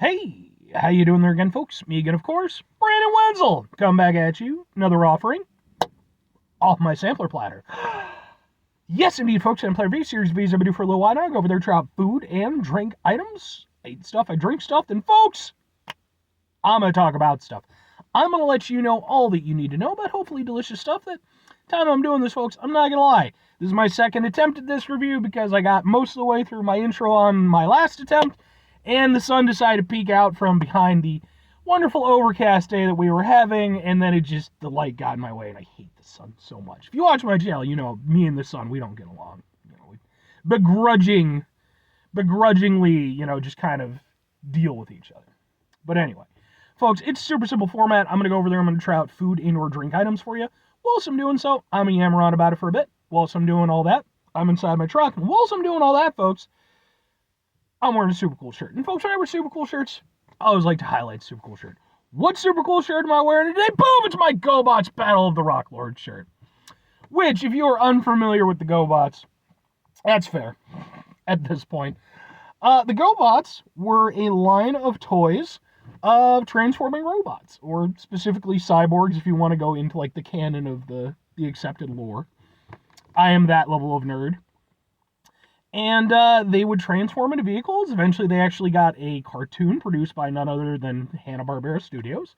Hey, how you doing there again, folks? Me again, of course, Brandon Wenzel. Come back at you, another offering off my sampler platter. Yes, indeed, folks, and Platter V series V's I've been doing for a little while now. I go over there to try out food and drink items. I eat stuff, I drink stuff, and folks, I'm going to talk about stuff. I'm going to let you know all that you need to know about hopefully delicious stuff. That time I'm doing this, folks, I'm not going to lie. This is my second attempt at this review because I got most of the way through my intro on my last attempt, and the sun decided to peek out from behind the wonderful overcast day that we were having, and then the light got in my way, and I hate the sun so much. If you watch my channel, you know, me and the sun, we don't get along. You know, we begrudgingly, just kind of deal with each other. But anyway, folks, it's super simple format. I'm going to go over there, I'm going to try out food and or drink items for you. Whilst I'm doing so, I'm going to yammer on about it for a bit. Whilst I'm doing all that, I'm inside my truck, and whilst I'm doing all that, folks, I'm wearing a super cool shirt. And folks, when I wear super cool shirts, I always like to highlight super cool shirt. What super cool shirt am I wearing today? Boom! It's my GoBots Battle of the Rock Lord shirt. Which, if you are unfamiliar with the GoBots, that's fair at this point. The GoBots were a line of toys of transforming robots, or specifically cyborgs if you want to go into like the canon of the accepted lore. I am that level of nerd. And they would transform into vehicles. Eventually, they actually got a cartoon produced by none other than Hanna-Barbera Studios.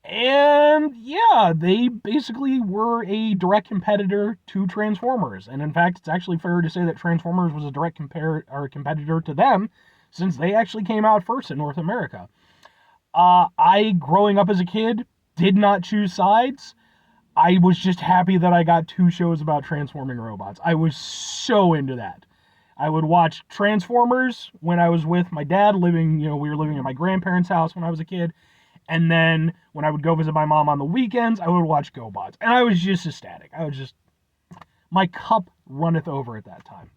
And yeah, they basically were a direct competitor to Transformers. And in fact, it's actually fair to say that Transformers was a direct competitor to them, since they actually came out first in North America. I, growing up as a kid, did not choose sides. I was just happy that I got 2 shows about transforming robots. I was so into that. I would watch Transformers when I was with my dad living, we were living at my grandparents' house when I was a kid. And then when I would go visit my mom on the weekends, I would watch GoBots. And I was just ecstatic. My cup runneth over at that time.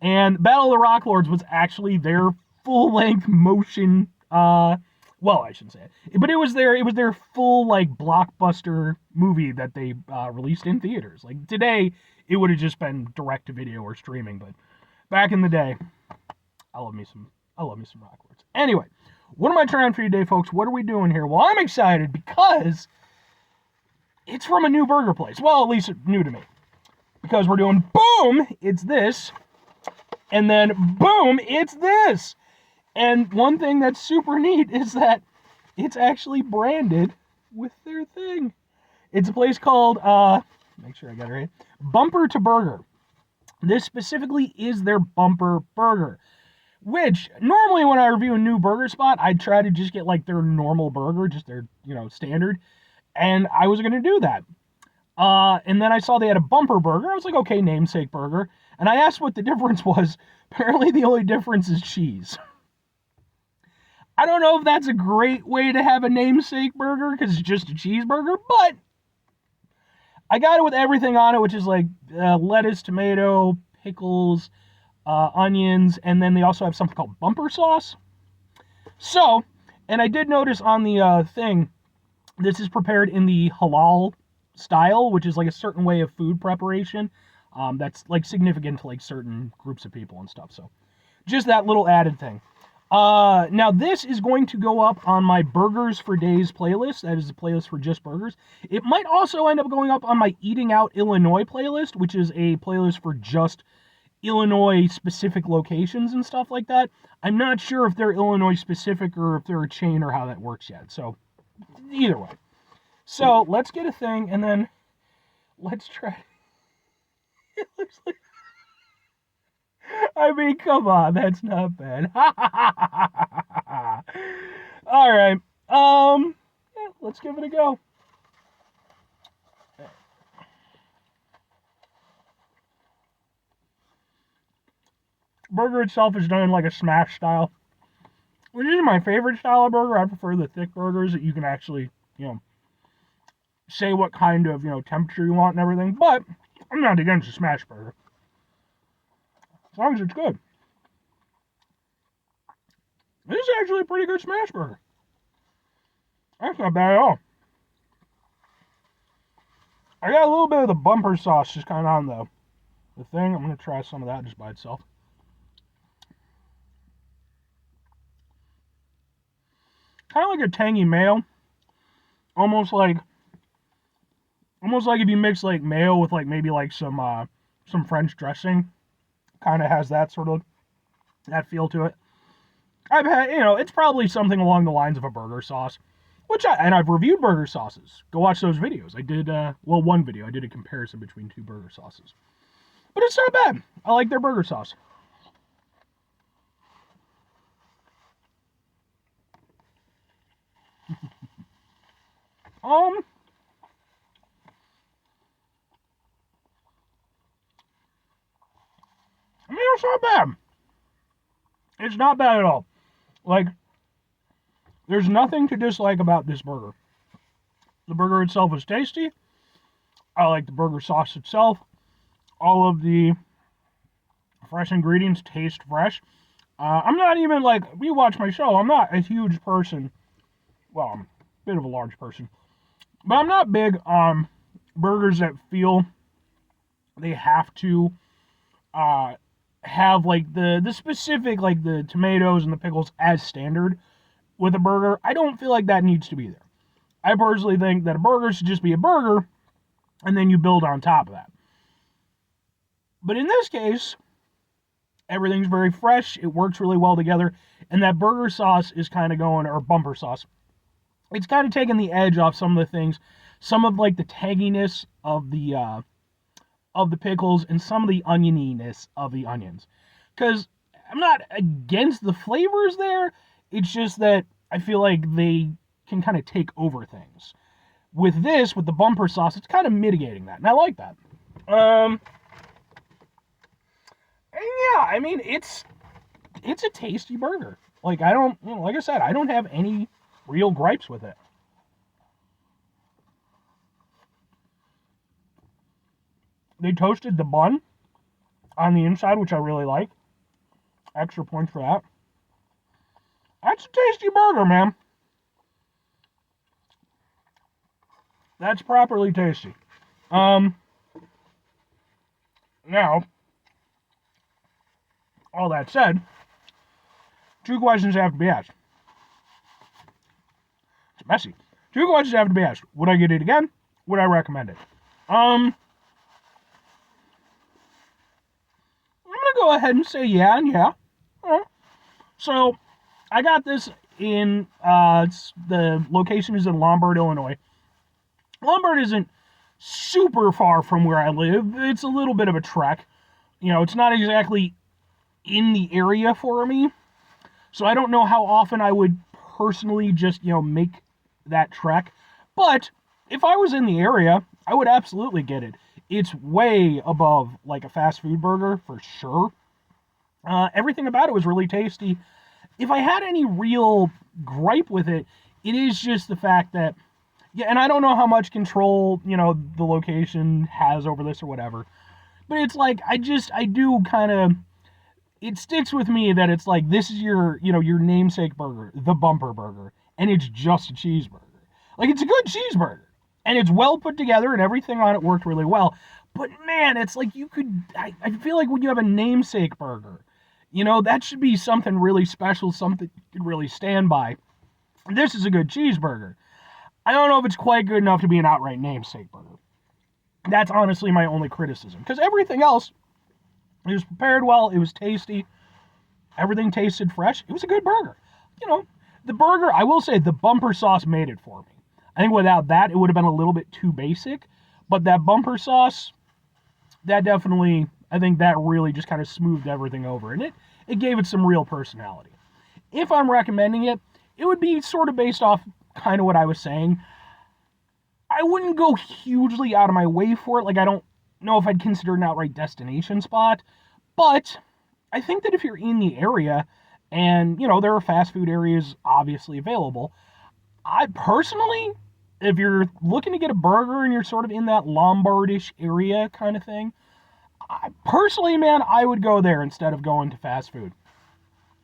And Battle of the Rock Lords was actually their full-length motion, well, I shouldn't say it, but it was their full, blockbuster movie that they released in theaters. Like, today, it would have just been direct-to-video or streaming, but back in the day, I love me some Rock Lords. Anyway, what am I trying for you today, folks? What are we doing here? Well, I'm excited because it's from a new burger place. Well, at least new to me. Because we're doing boom, it's this, and then boom, it's this. And one thing that's super neat is that it's actually branded with their thing. It's a place called, make sure I got it right, Bumper to Burger. This specifically is their bumper burger, which normally when I review a new burger spot, I try to just get like their normal burger, just their, standard. And I was going to do that. And then I saw they had a bumper burger. I was like, okay, namesake burger. And I asked what the difference was. Apparently the only difference is cheese. I don't know if that's a great way to have a namesake burger because it's just a cheeseburger, but I got it with everything on it, which is like lettuce, tomato, pickles, onions, and then they also have something called bumper sauce. So, and I did notice on the thing, this is prepared in the halal style, which is like a certain way of food preparation that's like significant to like certain groups of people and stuff. So, just that little added thing. Now this is going to go up on my Burgers for Days playlist. That is a playlist for just burgers. It might also end up going up on my Eating Out Illinois playlist, which is a playlist for just Illinois specific locations and stuff like that. I'm not sure if they're Illinois specific or if they're a chain or how that works yet. So either way. So let's get a thing and then let's try. It looks like, I mean, come on, that's not bad. All right. Yeah, let's give it a go. Burger itself is done in like a smash style, which is my favorite style of burger. I prefer the thick burgers that you can actually, say what kind of, temperature you want and everything. But I'm not against a smash burger, as long as it's good. This is actually a pretty good smash burger. That's not bad at all. I got a little bit of the bumper sauce just kind of on the thing. I'm going to try some of that just by itself. kind of like a tangy mayo, almost like if you mix like mayo with like maybe like some French dressing. Kind of has that sort of that feel to it. I've had, it's probably something along the lines of a burger sauce, and I've reviewed burger sauces. Go watch those videos. I did, one video. I did a comparison between two burger sauces. But it's not bad. I like their burger sauce. I mean, it's not bad. It's not bad at all. Like, there's nothing to dislike about this burger. The burger itself is tasty. I like the burger sauce itself. All of the fresh ingredients taste fresh. I'm not even like, you watch my show, I'm not a huge person. Well, I'm a bit of a large person. But I'm not big on burgers that feel they have to have like the specific, like the tomatoes and the pickles as standard with a burger. I don't feel like that needs to be there. I personally think that a burger should just be a burger, and then you build on top of that. But in this case, everything's very fresh. It works really well together. And that burger sauce is kind of going, or bumper sauce, it's kind of taking the edge off some of the things. Some of like the tanginess of the pickles and some of the onioniness of the onions. Because I'm not against the flavors there. It's just that I feel like they can kind of take over things. With this, with the bumper sauce, it's kind of mitigating that. And I like that. And yeah, I mean, it's a tasty burger. Like, I don't, like I said, I don't have any real gripes with it. They toasted the bun on the inside, which I really like. Extra points for that. That's a tasty burger, man. That's properly tasty. Now, all that said, two questions have to be asked. It's messy. Two questions have to be asked. Would I get it again? Would I recommend it? I'm gonna go ahead and say yeah and yeah. So, I got this in, the location is in Lombard, Illinois. Lombard isn't super far from where I live. It's a little bit of a trek. It's not exactly in the area for me. So I don't know how often I would personally just, make that trek. But if I was in the area, I would absolutely get it. It's way above like a fast food burger for sure. Everything about it was really tasty. If I had any real gripe with it, it is just the fact that, yeah, and I don't know how much control, the location has over this or whatever. But it's like, I do kind of, it sticks with me that it's like, this is your namesake burger, the bumper burger, and it's just a cheeseburger. Like, it's a good cheeseburger, and it's well put together, and everything on it worked really well. But man, it's like I feel like when you have a namesake burger, that should be something really special, something you could really stand by. This is a good cheeseburger. I don't know if it's quite good enough to be an outright namesake burger. That's honestly my only criticism. Because everything else, it was prepared well, it was tasty, everything tasted fresh, it was a good burger. The burger, I will say, the bumper sauce made it for me. I think without that, it would have been a little bit too basic. But that bumper sauce, that definitely, I think that really just kind of smoothed everything over. And it gave it some real personality. If I'm recommending it, it would be sort of based off kind of what I was saying. I wouldn't go hugely out of my way for it. Like, I don't know if I'd consider an outright destination spot. But I think that if you're in the area, and, there are fast food areas obviously available, I personally, if you're looking to get a burger and you're sort of in that Lombardish area kind of thing, personally, man, I would go there instead of going to fast food.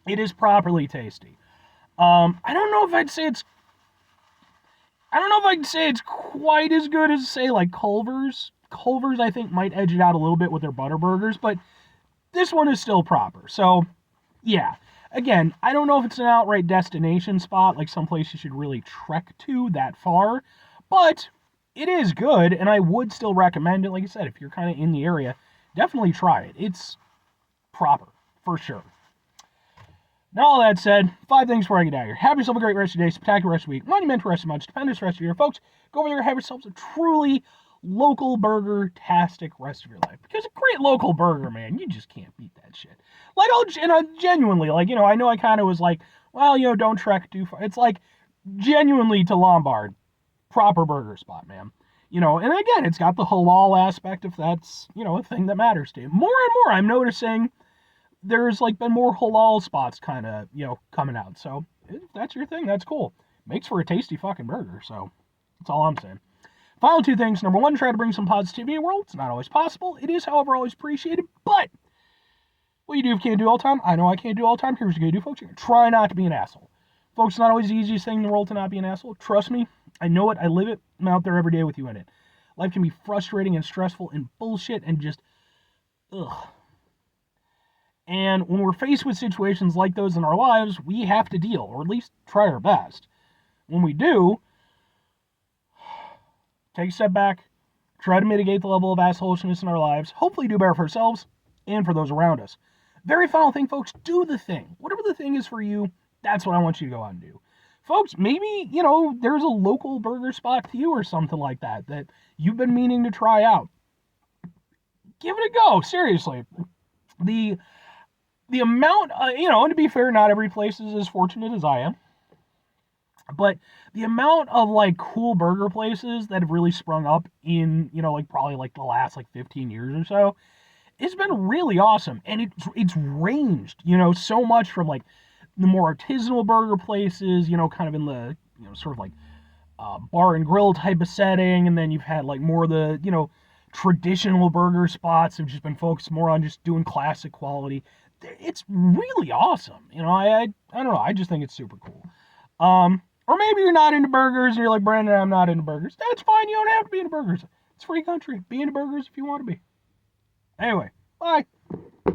It is properly tasty. I don't know if I'd say it's quite as good as, say, like Culver's. Culver's, I think, might edge it out a little bit with their butter burgers, but this one is still proper. So, yeah. Again, I don't know if it's an outright destination spot, like someplace you should really trek to that far, but it is good, and I would still recommend it. Like I said, if you're kind of in the area, definitely try it. It's proper, for sure. Now, all that said, 5 things before I get out of here. Have yourself a great rest of your day, spectacular rest of your week, monumental rest of your month, stupendous rest of your year. Folks, go over there and have yourselves a truly local burger-tastic rest of your life. Because a great local burger, man, you just can't beat that shit. Like, genuinely, like, I know I kind of was like, well, don't trek too far. It's like, genuinely to Lombard, proper burger spot, man. And again, it's got the halal aspect if that's, a thing that matters to you. More and more, I'm noticing there's like been more halal spots kind of, coming out. So if that's your thing, that's cool. Makes for a tasty fucking burger. So that's all I'm saying. Final 2 things. Number 1, try to bring some positivity in the world. It's not always possible. It is, however, always appreciated. But what you do if you can't do all the time, I know I can't do all the time. Here's what you're going to do, folks. You're going to try not to be an asshole. Folks, it's not always the easiest thing in the world to not be an asshole. Trust me. I know it. I live it. I'm out there every day with you in it. Life can be frustrating and stressful and bullshit and just, ugh. And when we're faced with situations like those in our lives, we have to deal, or at least try our best. When we do, take a step back, try to mitigate the level of assholishness in our lives, hopefully do better for ourselves and for those around us. Very final thing, folks, do the thing. Whatever the thing is for you, that's what I want you to go out and do. Folks, maybe, there's a local burger spot to you or something like that you've been meaning to try out. Give it a go, seriously. The amount, and to be fair, not every place is as fortunate as I am, but the amount of, like, cool burger places that have really sprung up in, probably, like, the last, 15 years or so, it's been really awesome, and it's ranged, so much from, like, the more artisanal burger places, kind of in the, sort of, like, bar and grill type of setting, and then you've had, like, more of the, traditional burger spots have just been focused more on just doing classic quality. It's really awesome. I don't know. I just think it's super cool. Or maybe you're not into burgers and you're like, Brandon, I'm not into burgers. That's fine. You don't have to be into burgers. It's a free country. Be into burgers if you want to be. Anyway, bye.